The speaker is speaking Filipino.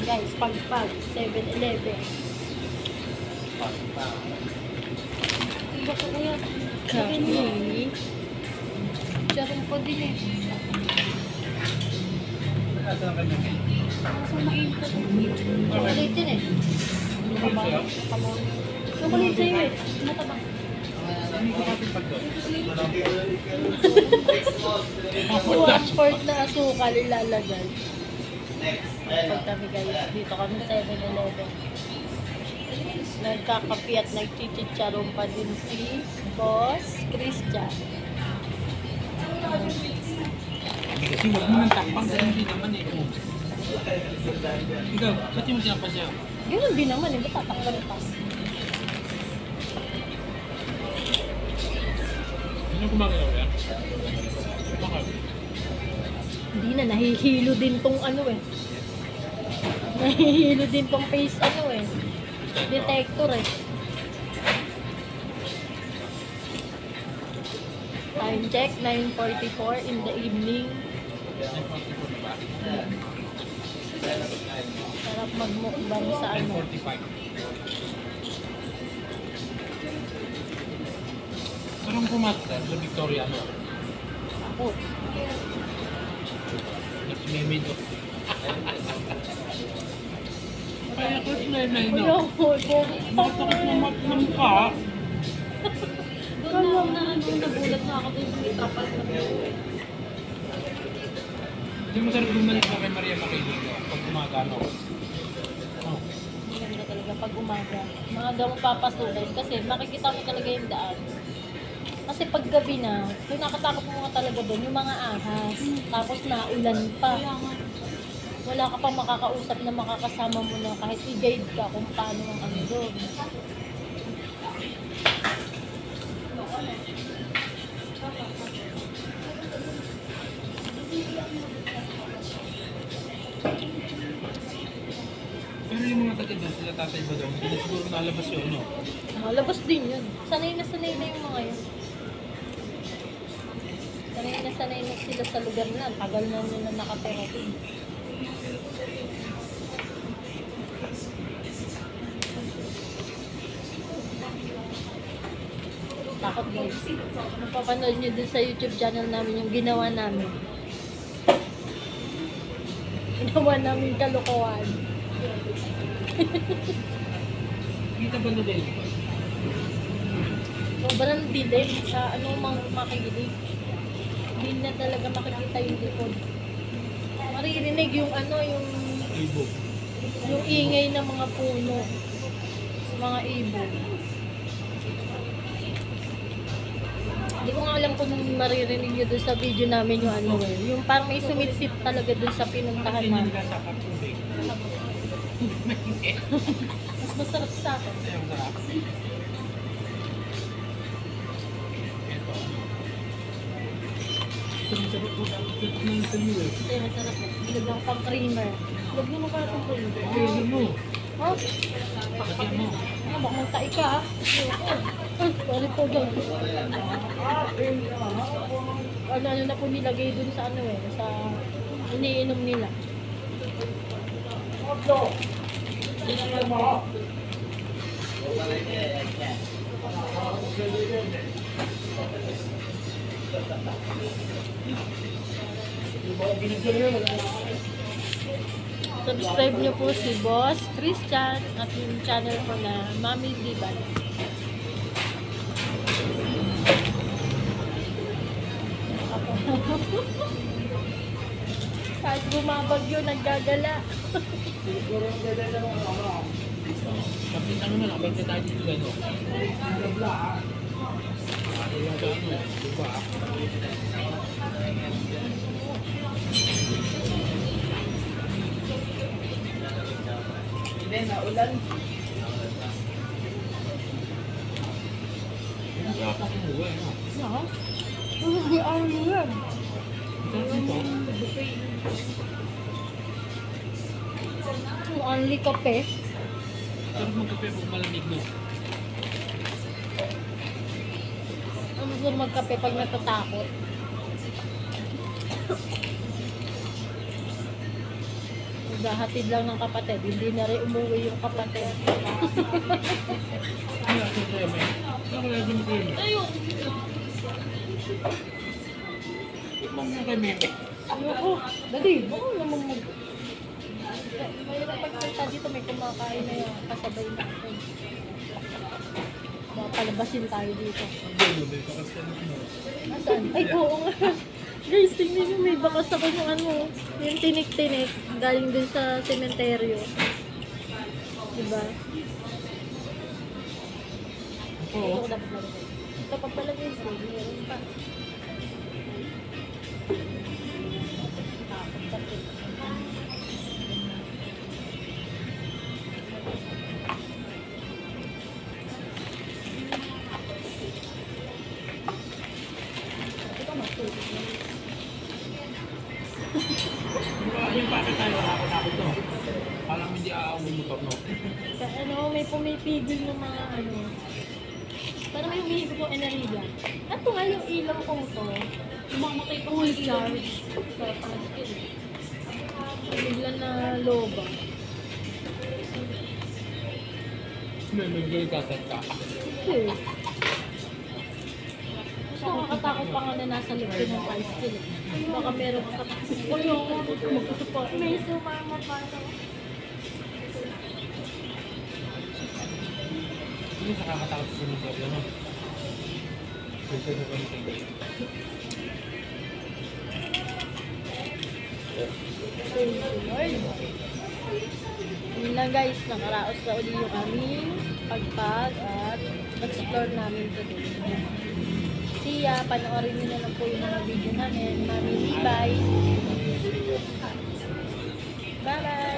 guys, pagpag, 7-Eleven. Iba ko kuya. Kape. Charong pa din eh. Nasa ang kanya. Nasa mainit. Chocolate din eh. Chocolate sa'yo eh. Matabang. Hindi ko kapit pag doon. 1/4 na asukal ilalagay. Pag kami guys, dito kami 7-Eleven. Nagkakapi at nagchichicharong pa din si Boss Christian. Kasi huwag mo nang takpang kasi hindi naman eh. Ikaw, ba't yung tinapa siya? Ganun din naman eh, ba't tatakpan pa? Ano gumagalaw yan? Bakit? Hindi na, nahihilo din tong ano eh. Nahihilo din tong face ano eh. Detector eh. Time check, 9:44 in the evening. Sarap magmukbang sa ano. 9:45. Sarang pumaster sa Victoriano. Ako. Nagsimimid o. Kaya ko sinay-nay Wala no. ko. Matakot na mukha. Doon lang na ano, nagulat na ako dun sa may trapal na buhay. Hindi mo sarap bumalik na kay Maria Makiling pag gumagano. Oh. Maganda talaga pag umaga. Maaga mo papasukin kasi makikita mo talaga yung daan. Kasi pag gabi na, yung nakatakot mo nga talaga doon, yung mga ahas. Tapos naulan pa. Wala ka pang makakausap na makakasama mo na kahit i-guide ka kung paano ang ano doon. Pero yung mga taga doon, sila Tatay Badong, hindi na siguro nalabas yun, no? Malabas din yun. Sanay na yung mga yun. Sanay na sila sa lugar na. Tagal na nila nakatira din. Takot guys. Napapanood nyo din sa YouTube channel namin yung ginawa namin. Ginawa namin kalokohan. Kita ba na din? Sobrang dilim sa ano mga makikinig. Hindi na talaga makikita yung likod. Maririnig yung ano, yung ingay ng mga puno. Mga ibon. Hindi ko nga alam kung maririnig nyo doon sa video namin yung ano eh. Yung parang may sumitsit talaga doon sa pinuntahan namin. Sa katubig. Mas masarap sa akin. Ayaw sarap. Ito. Sarap po dapat ito ng sa'yo eh. Kasi masarap eh. Nilagyan ko pang creamer. Huwag nyo na parang creamer. Pwede mo. Ha? Pakagyan mo. Ano, baka magtai ka ha? Ay, sorry po dyan. Ano na po nilagay dun sa ano eh, sa iniinom nila. Subscribe nyo po si Boss Christian at yung channel ko na Mami Diban. Kahit bumabagyo, naggagala. Kapit ano na lang, bente tayo dito gano'n. Ilang sa ano, diba? Hindi, naulan. Wala pa kumuha, no? Saka? Hindi ano yan. Sarap ito. Yung only kape. Sarap magkape pag malamig, no? Ang gusto magkape pag natatakot. Diba, hatid lang ng kapatid. Hindi na rin umuwi yung kapatid. Ano ako sa'yo, may? Ako lang din din. Ayun! Tikman mo kay Meme. Ayoko. Dali, baka naman mag... Mayroon pagpunta dito, may kumakain na yung kasabay natin. Baka palabasin tayo dito. Ang gulo, may bakas ka na ano. Nasaan? Ay, oo nga. Guys, tingnan nyo, may bakas ako yung ano, yung tinik-tinik, galing dun sa sementeryo. Diba? Oo. Ito ko dapat lagay. Dapat pala guys, meron pa. Takot kasi. Ito matulog na. Yung bakit tayo nakakot to? Parang hindi aawin mo to, no? Sa ano, may pumipigil ng mga ano. Parang may humihigo po enerhiya. Ito nga yung ilaw ko to. Umamatay pa full charge. Sa paskin. Bigla na loba. May galit ka. Okay. Mas nakakatakot pa nga na nasa loob ko ng paskin. Baka meron ka katakot. Wala ako magkasupa. May sumama pa ito. Hindi nakakatakot sa cemetery, ano? Gusto mo kami kayo. Thank you, Lord. Yun lang guys, nakaraos na uli yung aming pagpag at explore namin today. See ya, panoorin nyo na lang po yung mga video namin. Mami, bye! Bye-bye!